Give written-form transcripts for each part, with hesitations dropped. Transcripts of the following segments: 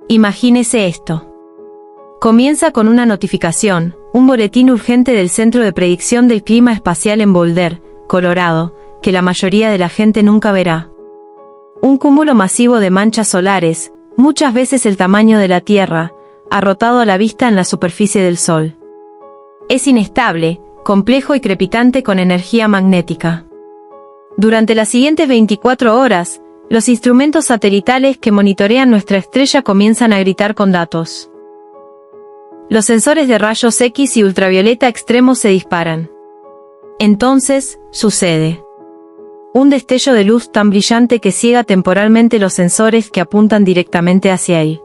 Imagínese esto. Comienza con una notificación, un boletín urgente del Centro de Predicción del Clima Espacial en Boulder, Colorado, que la mayoría de la gente nunca verá. Un cúmulo masivo de manchas solares, muchas veces el tamaño de la Tierra, ha rotado a la vista en la superficie del Sol. Es inestable, complejo y crepitante con energía magnética. Durante las siguientes 24 horas, los instrumentos satelitales que monitorean nuestra estrella comienzan a gritar con datos. Los sensores de rayos X y ultravioleta extremos se disparan. Entonces, sucede. Un destello de luz tan brillante que ciega temporalmente los sensores que apuntan directamente hacia él.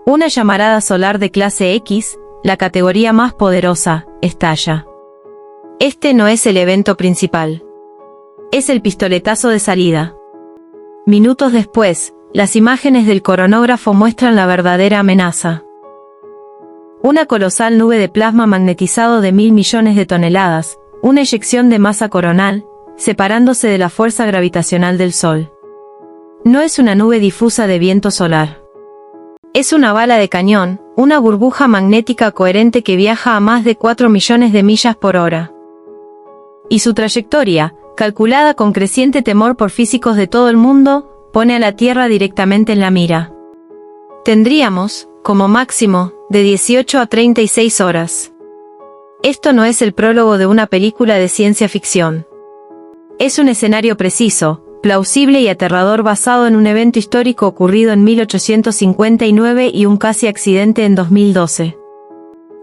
Una llamarada solar de clase X, la categoría más poderosa, estalla. Este no es el evento principal. Es el pistoletazo de salida. Minutos después, las imágenes del cronógrafo muestran la verdadera amenaza. Una colosal nube de plasma magnetizado de 1.000 millones de toneladas, una eyección de masa coronal, separándose de la fuerza gravitacional del Sol. No es una nube difusa de viento solar. Es una bala de cañón, una burbuja magnética coherente que viaja a más de 4 millones de millas por hora. Y su trayectoria, calculada con creciente temor por físicos de todo el mundo, pone a la Tierra directamente en la mira. Tendríamos, como máximo, de 18 a 36 horas. Esto no es el prólogo de una película de ciencia ficción. Es un escenario preciso, plausible y aterrador basado en un evento histórico ocurrido en 1859 y un casi accidente en 2012.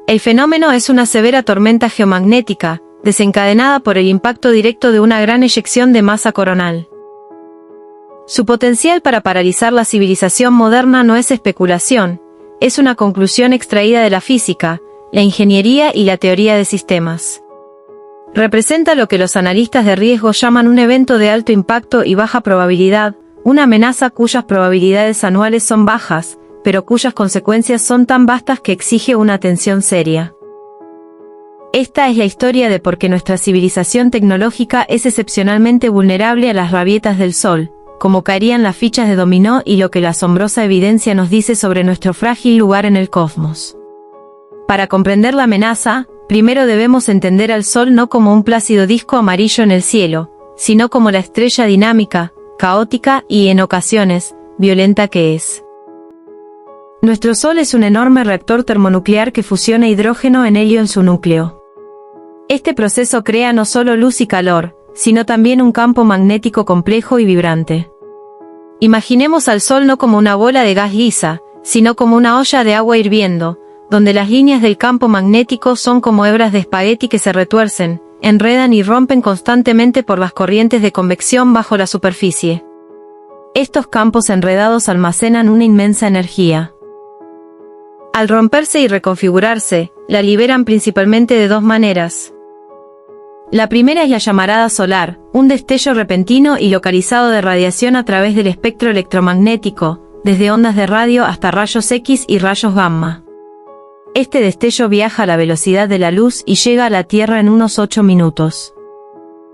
El fenómeno es una severa tormenta geomagnética, desencadenada por el impacto directo de una gran eyección de masa coronal. Su potencial para paralizar la civilización moderna no es especulación, es una conclusión extraída de la física, la ingeniería y la teoría de sistemas. Representa lo que los analistas de riesgo llaman un evento de alto impacto y baja probabilidad, una amenaza cuyas probabilidades anuales son bajas, pero cuyas consecuencias son tan vastas que exige una atención seria. Esta es la historia de por qué nuestra civilización tecnológica es excepcionalmente vulnerable a las rabietas del Sol, cómo caerían las fichas de dominó y lo que la asombrosa evidencia nos dice sobre nuestro frágil lugar en el cosmos. Para comprender la amenaza, primero debemos entender al Sol no como un plácido disco amarillo en el cielo, sino como la estrella dinámica, caótica y, en ocasiones, violenta que es. Nuestro Sol es un enorme reactor termonuclear que fusiona hidrógeno en helio en su núcleo. Este proceso crea no solo luz y calor, sino también un campo magnético complejo y vibrante. Imaginemos al Sol no como una bola de gas lisa, sino como una olla de agua hirviendo, donde las líneas del campo magnético son como hebras de espagueti que se retuercen, enredan y rompen constantemente por las corrientes de convección bajo la superficie. Estos campos enredados almacenan una inmensa energía. Al romperse y reconfigurarse, la liberan principalmente de dos maneras. La primera es la llamarada solar, un destello repentino y localizado de radiación a través del espectro electromagnético, desde ondas de radio hasta rayos X y rayos gamma. Este destello viaja a la velocidad de la luz y llega a la Tierra en unos 8 minutos.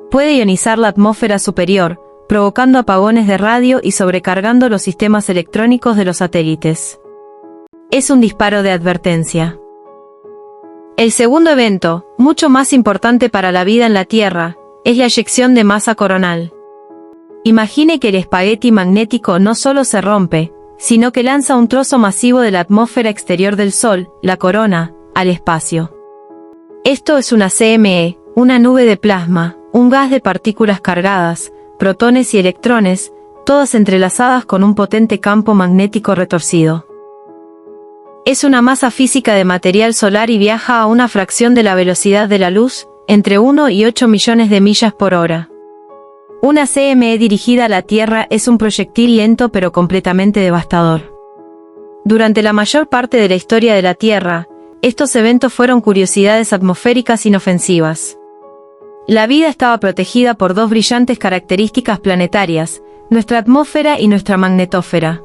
Puede ionizar la atmósfera superior, provocando apagones de radio y sobrecargando los sistemas electrónicos de los satélites. Es un disparo de advertencia. El segundo evento, mucho más importante para la vida en la Tierra, es la eyección de masa coronal. Imagine que el espagueti magnético no solo se rompe, sino que lanza un trozo masivo de la atmósfera exterior del Sol, la corona, al espacio. Esto es una CME, una nube de plasma, un gas de partículas cargadas, protones y electrones, todas entrelazadas con un potente campo magnético retorcido. Es una masa física de material solar y viaja a una fracción de la velocidad de la luz, entre 1 y 8 millones de millas por hora. Una CME dirigida a la Tierra es un proyectil lento pero completamente devastador. Durante la mayor parte de la historia de la Tierra, estos eventos fueron curiosidades atmosféricas inofensivas. La vida estaba protegida por dos brillantes características planetarias, nuestra atmósfera y nuestra magnetósfera.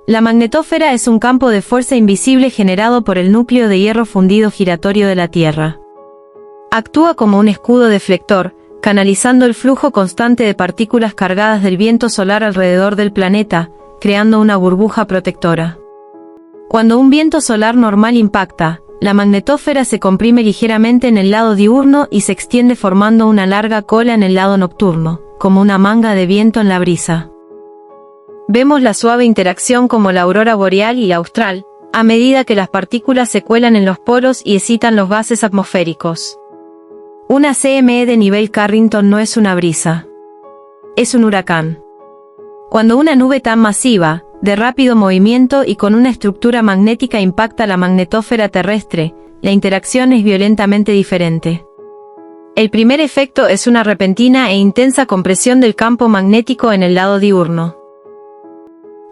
La magnetósfera es un campo de fuerza invisible generado por el núcleo de hierro fundido giratorio de la Tierra. Actúa como un escudo deflector, canalizando el flujo constante de partículas cargadas del viento solar alrededor del planeta, creando una burbuja protectora. Cuando un viento solar normal impacta, la magnetosfera se comprime ligeramente en el lado diurno y se extiende formando una larga cola en el lado nocturno, como una manga de viento en la brisa. Vemos la suave interacción como la aurora boreal y la austral, a medida que las partículas se cuelan en los polos y excitan los gases atmosféricos. Una CME de nivel Carrington no es una brisa. Es un huracán. Cuando una nube tan masiva, de rápido movimiento y con una estructura magnética impacta la magnetosfera terrestre, la interacción es violentamente diferente. El primer efecto es una repentina e intensa compresión del campo magnético en el lado diurno.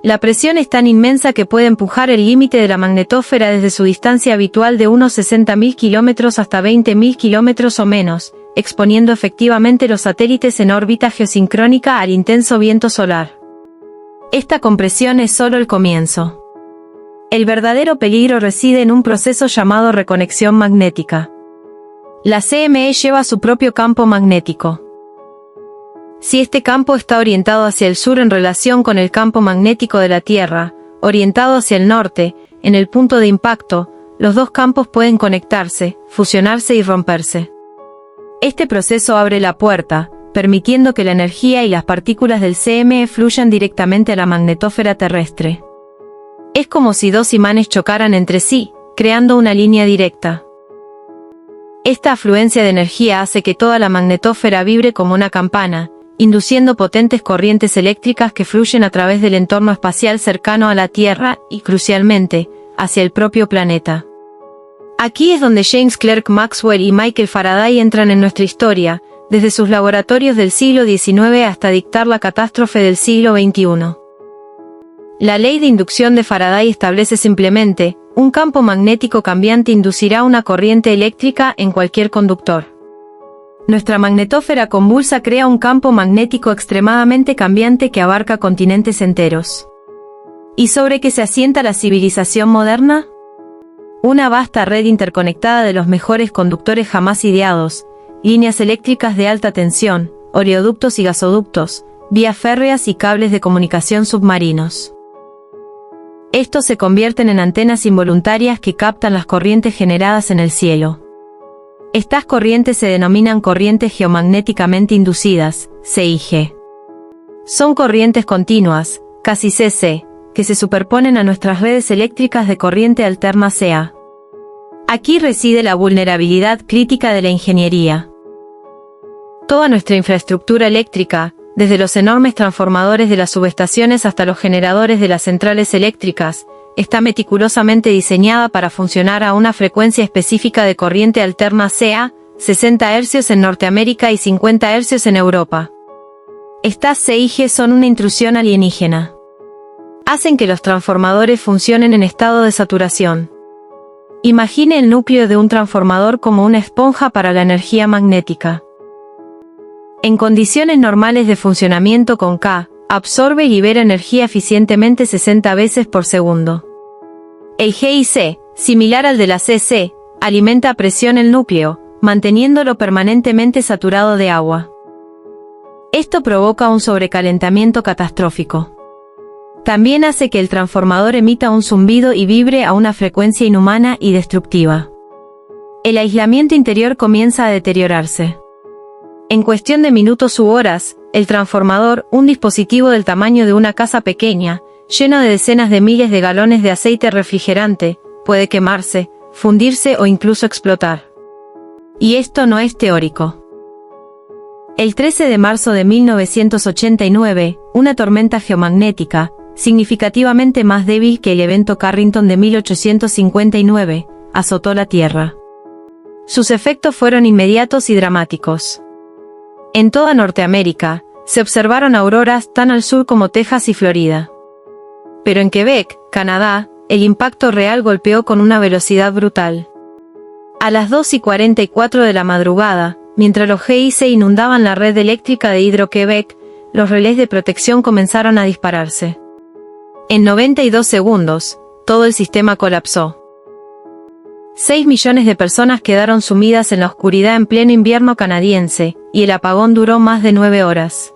La presión es tan inmensa que puede empujar el límite de la magnetosfera desde su distancia habitual de unos 60.000 kilómetros hasta 20.000 kilómetros o menos, exponiendo efectivamente los satélites en órbita geosincrónica al intenso viento solar. Esta compresión es solo el comienzo. El verdadero peligro reside en un proceso llamado reconexión magnética. La CME lleva su propio campo magnético. Si este campo está orientado hacia el sur en relación con el campo magnético de la Tierra, orientado hacia el norte, en el punto de impacto, los dos campos pueden conectarse, fusionarse y romperse. Este proceso abre la puerta, permitiendo que la energía y las partículas del CME fluyan directamente a la magnetosfera terrestre. Es como si dos imanes chocaran entre sí, creando una línea directa. Esta afluencia de energía hace que toda la magnetosfera vibre como una campana, induciendo potentes corrientes eléctricas que fluyen a través del entorno espacial cercano a la Tierra y, crucialmente, hacia el propio planeta. Aquí es donde James Clerk Maxwell y Michael Faraday entran en nuestra historia, desde sus laboratorios del siglo XIX hasta dictar la catástrofe del siglo XXI. La ley de inducción de Faraday establece simplemente, un campo magnético cambiante inducirá una corriente eléctrica en cualquier conductor. Nuestra magnetosfera convulsa crea un campo magnético extremadamente cambiante que abarca continentes enteros. ¿Y sobre qué se asienta la civilización moderna? Una vasta red interconectada de los mejores conductores jamás ideados, líneas eléctricas de alta tensión, oleoductos y gasoductos, vías férreas y cables de comunicación submarinos. Estos se convierten en antenas involuntarias que captan las corrientes generadas en el cielo. Estas corrientes se denominan corrientes geomagnéticamente inducidas, CIG. Son corrientes continuas, casi CC, que se superponen a nuestras redes eléctricas de corriente alterna CA. Aquí reside la vulnerabilidad crítica de la ingeniería. Toda nuestra infraestructura eléctrica, desde los enormes transformadores de las subestaciones hasta los generadores de las centrales eléctricas, está meticulosamente diseñada para funcionar a una frecuencia específica de corriente alterna CA, 60 Hz en Norteamérica y 50 Hz en Europa. Estas CIG son una intrusión alienígena. Hacen que los transformadores funcionen en estado de saturación. Imagine el núcleo de un transformador como una esponja para la energía magnética. En condiciones normales de funcionamiento con K, absorbe y libera energía eficientemente 60 veces por segundo. El GIC, similar al de la CC, alimenta a presión el núcleo, manteniéndolo permanentemente saturado de agua. Esto provoca un sobrecalentamiento catastrófico. También hace que el transformador emita un zumbido y vibre a una frecuencia inhumana y destructiva. El aislamiento interior comienza a deteriorarse. En cuestión de minutos u horas, el transformador, un dispositivo del tamaño de una casa pequeña, lleno de decenas de miles de galones de aceite refrigerante, puede quemarse, fundirse o incluso explotar. Y esto no es teórico. El 13 de marzo de 1989, una tormenta geomagnética, significativamente más débil que el evento Carrington de 1859, azotó la Tierra. Sus efectos fueron inmediatos y dramáticos. En toda Norteamérica, se observaron auroras tan al sur como Texas y Florida. Pero en Quebec, Canadá, el impacto real golpeó con una velocidad brutal. A las 2:44 de la madrugada, mientras los GIC inundaban la red eléctrica de Hydro-Québec, los relés de protección comenzaron a dispararse. En 92 segundos, todo el sistema colapsó. 6 millones de personas quedaron sumidas en la oscuridad en pleno invierno canadiense, y el apagón duró más de 9 horas.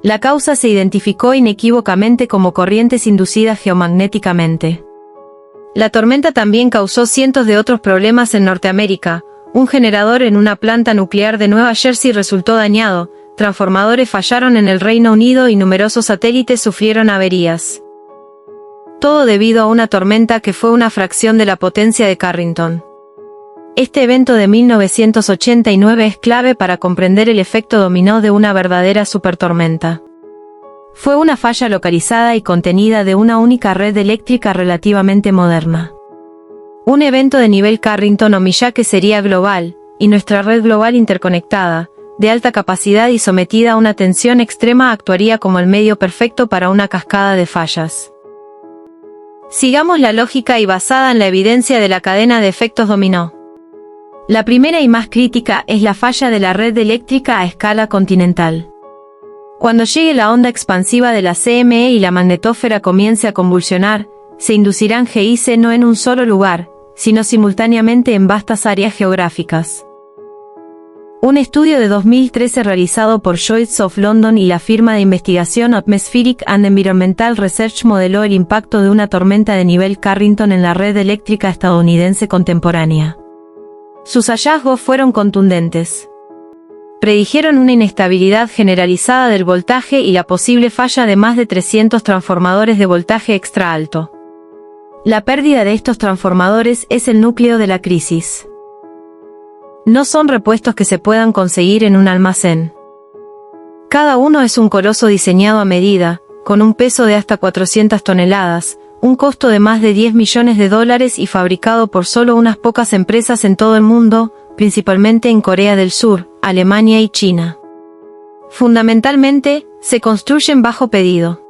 La causa se identificó inequívocamente como corrientes inducidas geomagnéticamente. La tormenta también causó cientos de otros problemas en Norteamérica. Un generador en una planta nuclear de Nueva Jersey resultó dañado, transformadores fallaron en el Reino Unido y numerosos satélites sufrieron averías. Todo debido a una tormenta que fue una fracción de la potencia de Carrington. Este evento de 1989 es clave para comprender el efecto dominó de una verdadera supertormenta. Fue una falla localizada y contenida de una única red eléctrica relativamente moderna. Un evento de nivel Carrington o Miyake sería global, y nuestra red global interconectada, de alta capacidad y sometida a una tensión extrema actuaría como el medio perfecto para una cascada de fallas. Sigamos la lógica y basada en la evidencia de la cadena de efectos dominó. La primera y más crítica es la falla de la red eléctrica a escala continental. Cuando llegue la onda expansiva de la CME y la magnetósfera comience a convulsionar, se inducirán GIC no en un solo lugar, sino simultáneamente en vastas áreas geográficas. Un estudio de 2013 realizado por Lloyds of London y la firma de investigación Atmospheric and Environmental Research modeló el impacto de una tormenta de nivel Carrington en la red eléctrica estadounidense contemporánea. Sus hallazgos fueron contundentes. Predijeron una inestabilidad generalizada del voltaje y la posible falla de más de 300 transformadores de voltaje extra alto. La pérdida de estos transformadores es el núcleo de la crisis. No son repuestos que se puedan conseguir en un almacén. Cada uno es un coloso diseñado a medida, con un peso de hasta 400 toneladas, un costo de más de $10 millones y fabricado por solo unas pocas empresas en todo el mundo, principalmente en Corea del Sur, Alemania y China. Fundamentalmente, se construyen bajo pedido.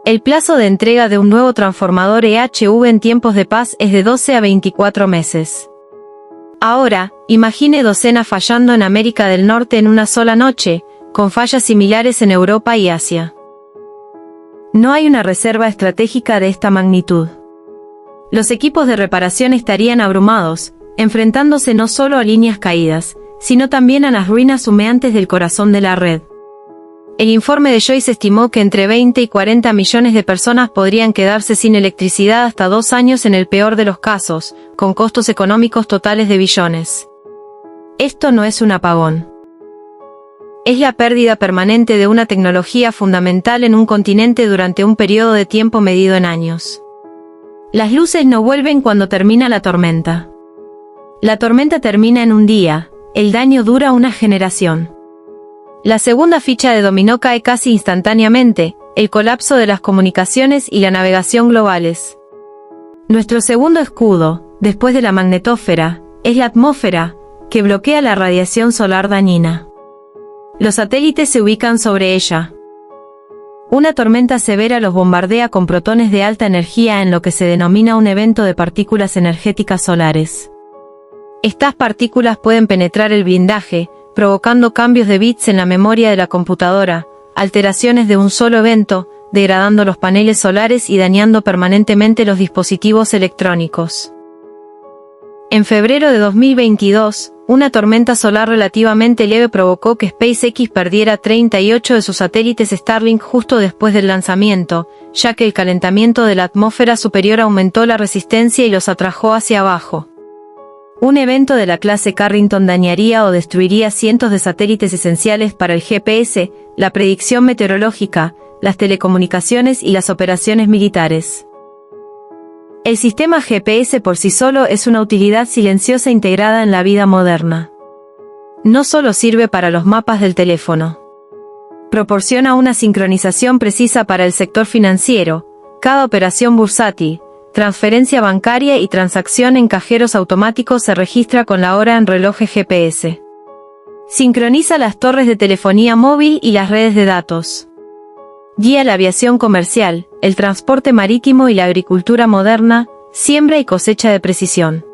El plazo de entrega de un nuevo transformador EHV en tiempos de paz es de 12 a 24 meses. Ahora, imagine docenas fallando en América del Norte en una sola noche, con fallas similares en Europa y Asia. No hay una reserva estratégica de esta magnitud. Los equipos de reparación estarían abrumados, enfrentándose no solo a líneas caídas, sino también a las ruinas humeantes del corazón de la red. El informe de Joyce estimó que entre 20 y 40 millones de personas podrían quedarse sin electricidad hasta 2 años en el peor de los casos, con costos económicos totales de billones. Esto no es un apagón. Es la pérdida permanente de una tecnología fundamental en un continente durante un periodo de tiempo medido en años. Las luces no vuelven cuando termina la tormenta. La tormenta termina en un día, el daño dura una generación. La segunda ficha de dominó cae casi instantáneamente, el colapso de las comunicaciones y la navegación globales. Nuestro segundo escudo, después de la magnetósfera, es la atmósfera, que bloquea la radiación solar dañina. Los satélites se ubican sobre ella. Una tormenta severa los bombardea con protones de alta energía en lo que se denomina un evento de partículas energéticas solares. Estas partículas pueden penetrar el blindaje, provocando cambios de bits en la memoria de la computadora, alteraciones de un solo evento, degradando los paneles solares y dañando permanentemente los dispositivos electrónicos. En febrero de 2022, una tormenta solar relativamente leve provocó que SpaceX perdiera 38 de sus satélites Starlink justo después del lanzamiento, ya que el calentamiento de la atmósfera superior aumentó la resistencia y los atrajo hacia abajo. Un evento de la clase Carrington dañaría o destruiría cientos de satélites esenciales para el GPS, la predicción meteorológica, las telecomunicaciones y las operaciones militares. El sistema GPS por sí solo es una utilidad silenciosa integrada en la vida moderna. No solo sirve para los mapas del teléfono. Proporciona una sincronización precisa para el sector financiero, cada operación bursátil, transferencia bancaria y transacción en cajeros automáticos se registra con la hora en relojes GPS. Sincroniza las torres de telefonía móvil y las redes de datos. Guía la aviación comercial, el transporte marítimo y la agricultura moderna, siembra y cosecha de precisión.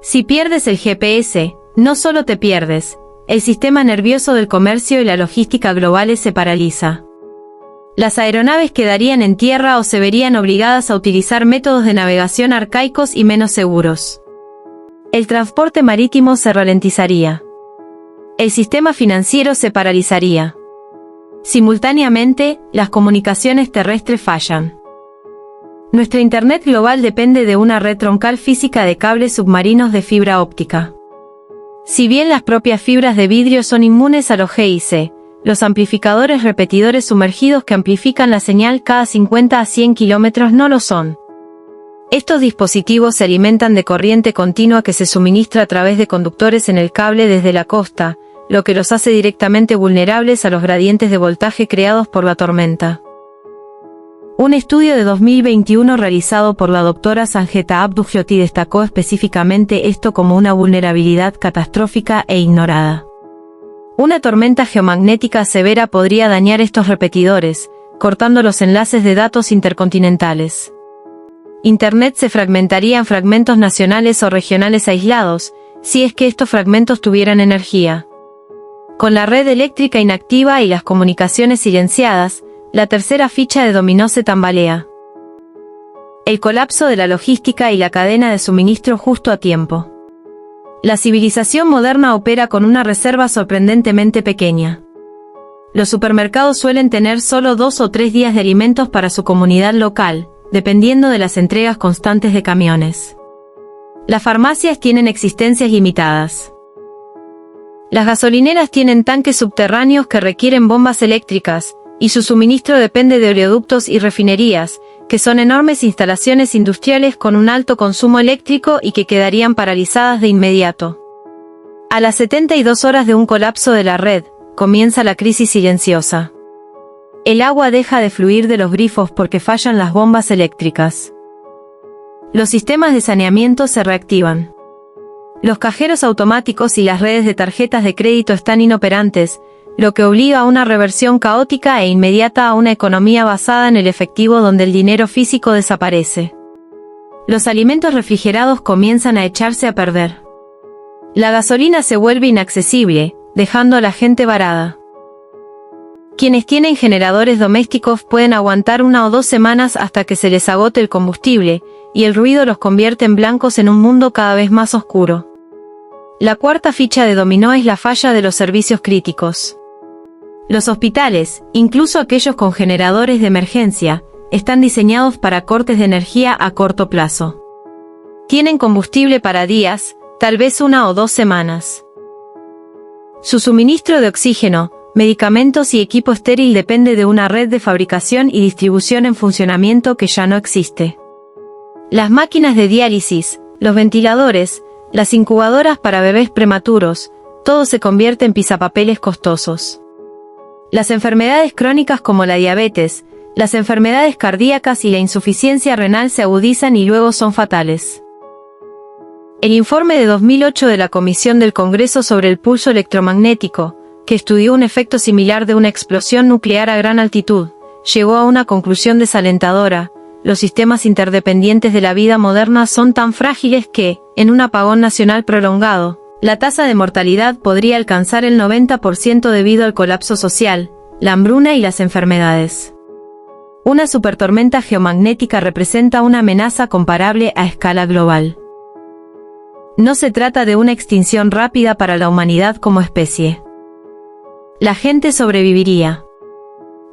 Si pierdes el GPS, no solo te pierdes, el sistema nervioso del comercio y la logística globales se paraliza. Las aeronaves quedarían en tierra o se verían obligadas a utilizar métodos de navegación arcaicos y menos seguros. El transporte marítimo se ralentizaría. El sistema financiero se paralizaría. Simultáneamente, las comunicaciones terrestres fallan. Nuestra Internet global depende de una red troncal física de cables submarinos de fibra óptica. Si bien las propias fibras de vidrio son inmunes a los GIC, los amplificadores repetidores sumergidos que amplifican la señal cada 50 a 100 kilómetros no lo son. Estos dispositivos se alimentan de corriente continua que se suministra a través de conductores en el cable desde la costa, lo que los hace directamente vulnerables a los gradientes de voltaje creados por la tormenta. Un estudio de 2021 realizado por la doctora Sanjeta Abdugiotti destacó específicamente esto como una vulnerabilidad catastrófica e ignorada. Una tormenta geomagnética severa podría dañar estos repetidores, cortando los enlaces de datos intercontinentales. Internet se fragmentaría en fragmentos nacionales o regionales aislados, si es que estos fragmentos tuvieran energía. Con la red eléctrica inactiva y las comunicaciones silenciadas, la tercera ficha de dominó se tambalea. El colapso de la logística y la cadena de suministro justo a tiempo. La civilización moderna opera con una reserva sorprendentemente pequeña. Los supermercados suelen tener solo 2 o 3 días de alimentos para su comunidad local, dependiendo de las entregas constantes de camiones. Las farmacias tienen existencias limitadas. Las gasolineras tienen tanques subterráneos que requieren bombas eléctricas, y su suministro depende de oleoductos y refinerías, que son enormes instalaciones industriales con un alto consumo eléctrico y que quedarían paralizadas de inmediato. A las 72 horas de un colapso de la red, comienza la crisis silenciosa. El agua deja de fluir de los grifos porque fallan las bombas eléctricas. Los sistemas de saneamiento se reactivan. Los cajeros automáticos y las redes de tarjetas de crédito están inoperantes, lo que obliga a una reversión caótica e inmediata a una economía basada en el efectivo donde el dinero físico desaparece. Los alimentos refrigerados comienzan a echarse a perder. La gasolina se vuelve inaccesible, dejando a la gente varada. Quienes tienen generadores domésticos pueden aguantar 1 o 2 semanas hasta que se les agote el combustible, y el ruido los convierte en blancos en un mundo cada vez más oscuro. La cuarta ficha de dominó es la falla de los servicios críticos. Los hospitales, incluso aquellos con generadores de emergencia, están diseñados para cortes de energía a corto plazo. Tienen combustible para días, tal vez 1 o 2 semanas. Su suministro de oxígeno, medicamentos y equipo estéril depende de una red de fabricación y distribución en funcionamiento que ya no existe. Las máquinas de diálisis, los ventiladores, las incubadoras para bebés prematuros, todo se convierte en pisapapeles costosos. Las enfermedades crónicas como la diabetes, las enfermedades cardíacas y la insuficiencia renal se agudizan y luego son fatales. El informe de 2008 de la Comisión del Congreso sobre el pulso electromagnético, que estudió un efecto similar de una explosión nuclear a gran altitud, llegó a una conclusión desalentadora: los sistemas interdependientes de la vida moderna son tan frágiles que, en un apagón nacional prolongado, la tasa de mortalidad podría alcanzar el 90% debido al colapso social, la hambruna y las enfermedades. Una supertormenta geomagnética representa una amenaza comparable a escala global. No se trata de una extinción rápida para la humanidad como especie. La gente sobreviviría.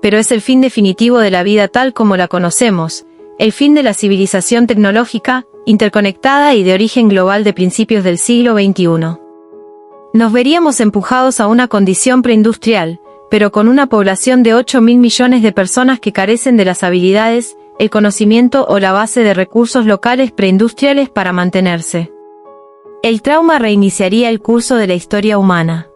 Pero es el fin definitivo de la vida tal como la conocemos, el fin de la civilización tecnológica, interconectada y de origen global de principios del siglo XXI. Nos veríamos empujados a una condición preindustrial, pero con una población de 8.000 millones de personas que carecen de las habilidades, el conocimiento o la base de recursos locales preindustriales para mantenerse. El trauma reiniciaría el curso de la historia humana.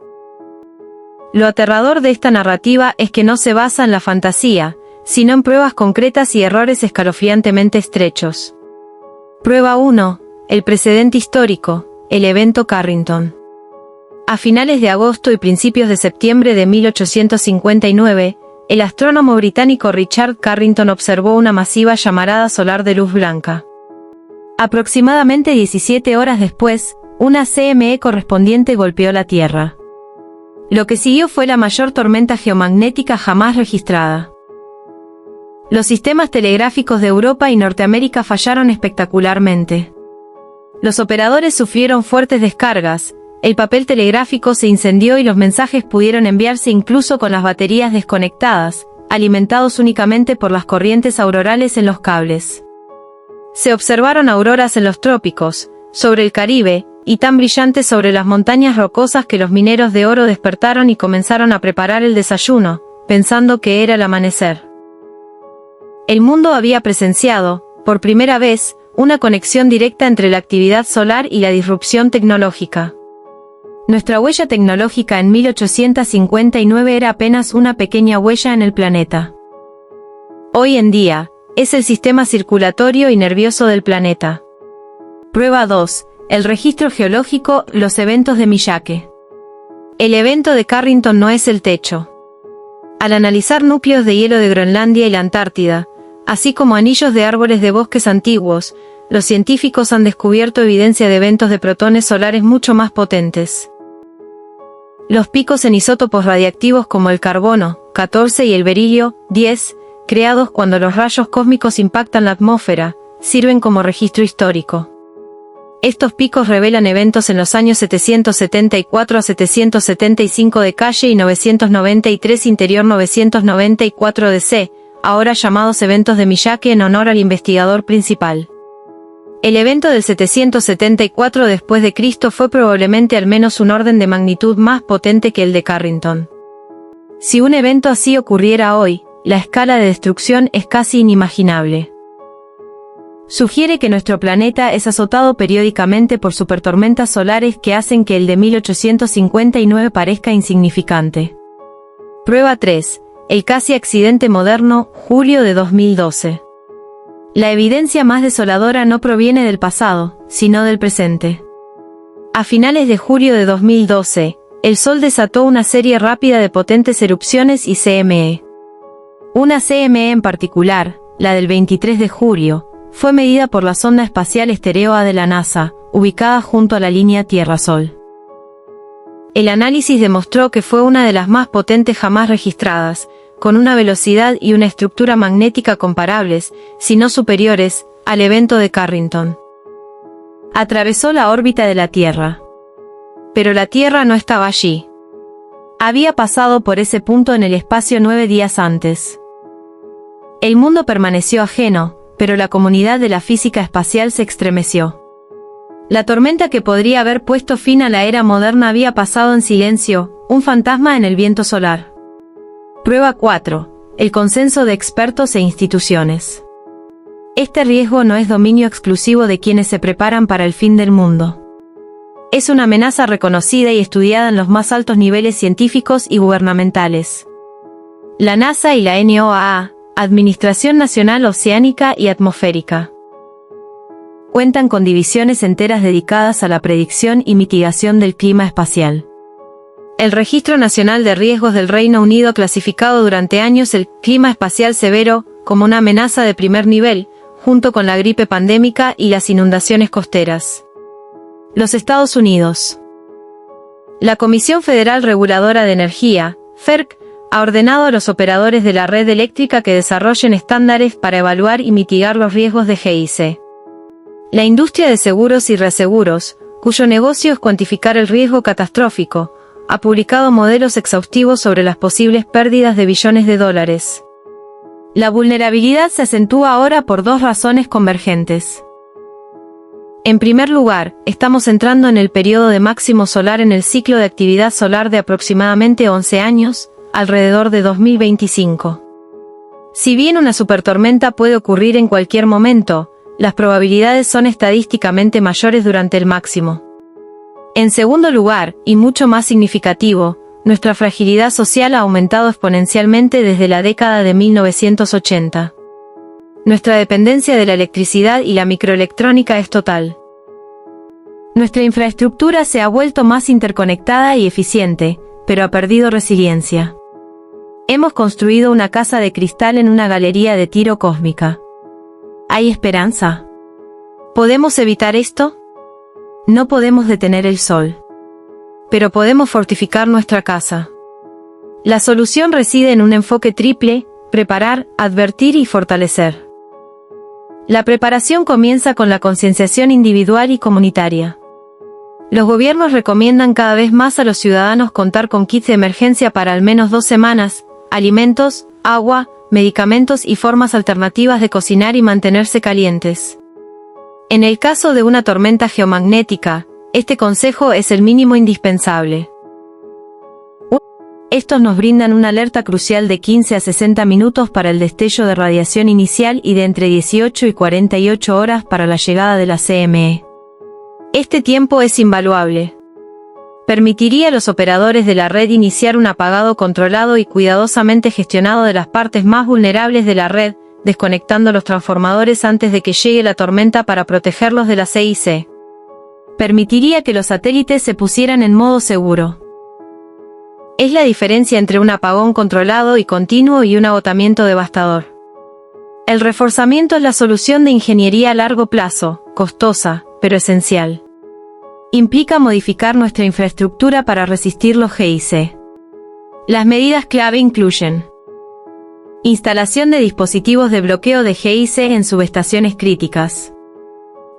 Lo aterrador de esta narrativa es que no se basa en la fantasía, sino en pruebas concretas y errores escalofriantemente estrechos. Prueba 1. El precedente histórico, el evento Carrington. A finales de agosto y principios de septiembre de 1859, el astrónomo británico Richard Carrington observó una masiva llamarada solar de luz blanca. Aproximadamente 17 horas después, una CME correspondiente golpeó la Tierra. Lo que siguió fue la mayor tormenta geomagnética jamás registrada. Los sistemas telegráficos de Europa y Norteamérica fallaron espectacularmente. Los operadores sufrieron fuertes descargas, el papel telegráfico se incendió y los mensajes pudieron enviarse incluso con las baterías desconectadas, alimentados únicamente por las corrientes aurorales en los cables. Se observaron auroras en los trópicos, sobre el Caribe, y tan brillantes sobre las montañas rocosas que los mineros de oro despertaron y comenzaron a preparar el desayuno, pensando que era el amanecer. El mundo había presenciado, por primera vez, una conexión directa entre la actividad solar y la disrupción tecnológica. Nuestra huella tecnológica en 1859 era apenas una pequeña huella en el planeta. Hoy en día, es el sistema circulatorio y nervioso del planeta. Prueba 2. El registro geológico, los eventos de Miyake. El evento de Carrington no es el techo. Al analizar núcleos de hielo de Groenlandia y la Antártida, así como anillos de árboles de bosques antiguos, los científicos han descubierto evidencia de eventos de protones solares mucho más potentes. Los picos en isótopos radiactivos como el carbono, 14 y el berilio, 10, creados cuando los rayos cósmicos impactan la atmósfera, sirven como registro histórico. Estos picos revelan eventos en los años 774 a 775 de Calle y 993 interior 994 DC, ahora llamados eventos de Miyake en honor al investigador principal. El evento del 774 después de Cristo fue probablemente al menos un orden de magnitud más potente que el de Carrington. Si un evento así ocurriera hoy, la escala de destrucción es casi inimaginable. Sugiere que nuestro planeta es azotado periódicamente por supertormentas solares que hacen que el de 1859 parezca insignificante. Prueba 3. El casi accidente moderno, julio de 2012. La evidencia más desoladora no proviene del pasado, sino del presente. A finales de julio de 2012, el Sol desató una serie rápida de potentes erupciones y CME. Una CME en particular, la del 23 de julio, fue medida por la sonda espacial Stereo A de la NASA, ubicada junto a la línea Tierra-Sol. El análisis demostró que fue una de las más potentes jamás registradas, con una velocidad y una estructura magnética comparables, si no superiores, al evento de Carrington. Atravesó la órbita de la Tierra. Pero la Tierra no estaba allí. Había pasado por ese punto en el espacio 9 días antes. El mundo permaneció ajeno, pero la comunidad de la física espacial se estremeció. La tormenta que podría haber puesto fin a la era moderna había pasado en silencio, un fantasma en el viento solar. Prueba 4. El consenso de expertos e instituciones. Este riesgo no es dominio exclusivo de quienes se preparan para el fin del mundo. Es una amenaza reconocida y estudiada en los más altos niveles científicos y gubernamentales. La NASA y la NOAA, Administración Nacional Oceánica y Atmosférica, cuentan con divisiones enteras dedicadas a la predicción y mitigación del clima espacial. El Registro Nacional de Riesgos del Reino Unido ha clasificado durante años el clima espacial severo como una amenaza de primer nivel, junto con la gripe pandémica y las inundaciones costeras. Los Estados Unidos. La Comisión Federal Reguladora de Energía, FERC, ha ordenado a los operadores de la red eléctrica que desarrollen estándares para evaluar y mitigar los riesgos de GIC. La industria de seguros y reaseguros, cuyo negocio es cuantificar el riesgo catastrófico, ha publicado modelos exhaustivos sobre las posibles pérdidas de billones de dólares. La vulnerabilidad se acentúa ahora por dos razones convergentes. En primer lugar, estamos entrando en el periodo de máximo solar en el ciclo de actividad solar de aproximadamente 11 años, alrededor de 2025. Si bien una supertormenta puede ocurrir en cualquier momento, las probabilidades son estadísticamente mayores durante el máximo. En segundo lugar, y mucho más significativo, nuestra fragilidad social ha aumentado exponencialmente desde la década de 1980. Nuestra dependencia de la electricidad y la microelectrónica es total. Nuestra infraestructura se ha vuelto más interconectada y eficiente, pero ha perdido resiliencia. Hemos construido una casa de cristal en una galería de tiro cósmica. ¿Hay esperanza? ¿Podemos evitar esto? No podemos detener el sol. Pero podemos fortificar nuestra casa. La solución reside en un enfoque triple: preparar, advertir y fortalecer. La preparación comienza con la concienciación individual y comunitaria. Los gobiernos recomiendan cada vez más a los ciudadanos contar con kits de emergencia para al menos 2 semanas, alimentos, agua, medicamentos y formas alternativas de cocinar y mantenerse calientes. En el caso de una tormenta geomagnética, este consejo es el mínimo indispensable. Estos nos brindan una alerta crucial de 15 a 60 minutos para el destello de radiación inicial y de entre 18 y 48 horas para la llegada de la CME. Este tiempo es invaluable. Permitiría a los operadores de la red iniciar un apagado controlado y cuidadosamente gestionado de las partes más vulnerables de la red, desconectando los transformadores antes de que llegue la tormenta para protegerlos de la CIC. Permitiría que los satélites se pusieran en modo seguro. Es la diferencia entre un apagón controlado y continuo y un agotamiento devastador. El reforzamiento es la solución de ingeniería a largo plazo, costosa, pero esencial. Implica modificar nuestra infraestructura para resistir los GIC. Las medidas clave incluyen: instalación de dispositivos de bloqueo de GIC en subestaciones críticas.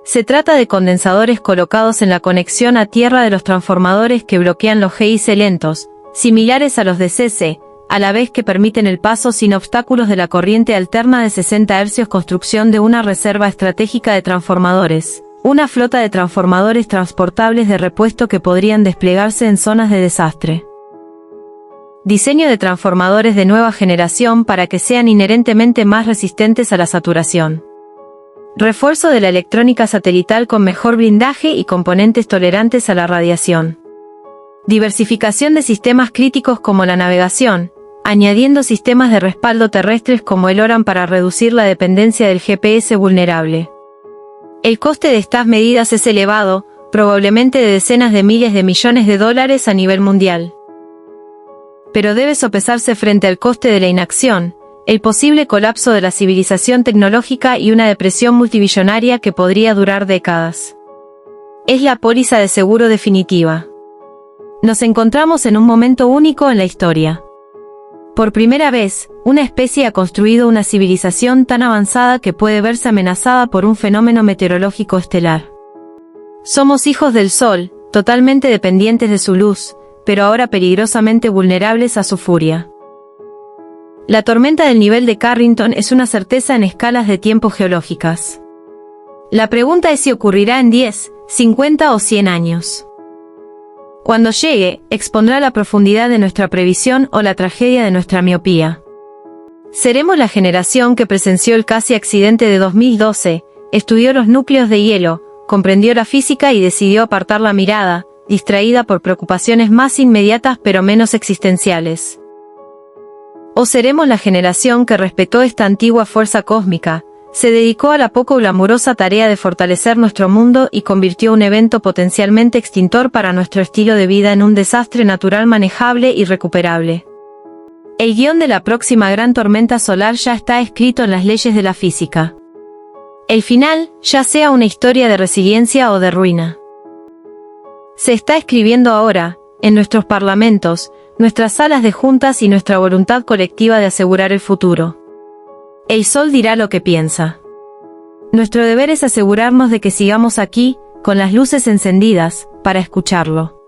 Se trata de condensadores colocados en la conexión a tierra de los transformadores que bloquean los GIC lentos, similares a los de CC, a la vez que permiten el paso sin obstáculos de la corriente alterna de 60 Hz. Construcción de una reserva estratégica de transformadores. Una flota de transformadores transportables de repuesto que podrían desplegarse en zonas de desastre. Diseño de transformadores de nueva generación para que sean inherentemente más resistentes a la saturación. Refuerzo de la electrónica satelital con mejor blindaje y componentes tolerantes a la radiación. Diversificación de sistemas críticos como la navegación, añadiendo sistemas de respaldo terrestres como el ORAN para reducir la dependencia del GPS vulnerable. El coste de estas medidas es elevado, probablemente de decenas de miles de millones de dólares a nivel mundial. Pero debe sopesarse frente al coste de la inacción, el posible colapso de la civilización tecnológica y una depresión multibillonaria que podría durar décadas. Es la póliza de seguro definitiva. Nos encontramos en un momento único en la historia. Por primera vez, una especie ha construido una civilización tan avanzada que puede verse amenazada por un fenómeno meteorológico estelar. Somos hijos del Sol, totalmente dependientes de su luz, pero ahora peligrosamente vulnerables a su furia. La tormenta del nivel de Carrington es una certeza en escalas de tiempo geológicas. La pregunta es si ocurrirá en 10, 50 o 100 años. Cuando llegue, expondrá la profundidad de nuestra previsión o la tragedia de nuestra miopía. Seremos la generación que presenció el casi accidente de 2012, estudió los núcleos de hielo, comprendió la física y decidió apartar la mirada, distraída por preocupaciones más inmediatas pero menos existenciales. O seremos la generación que respetó esta antigua fuerza cósmica, se dedicó a la poco glamurosa tarea de fortalecer nuestro mundo y convirtió un evento potencialmente extintor para nuestro estilo de vida en un desastre natural manejable y recuperable. El guión de la próxima gran tormenta solar ya está escrito en las leyes de la física. El final, ya sea una historia de resiliencia o de ruina, se está escribiendo ahora, en nuestros parlamentos, nuestras salas de juntas y nuestra voluntad colectiva de asegurar el futuro. El Sol dirá lo que piensa. Nuestro deber es asegurarnos de que sigamos aquí, con las luces encendidas, para escucharlo.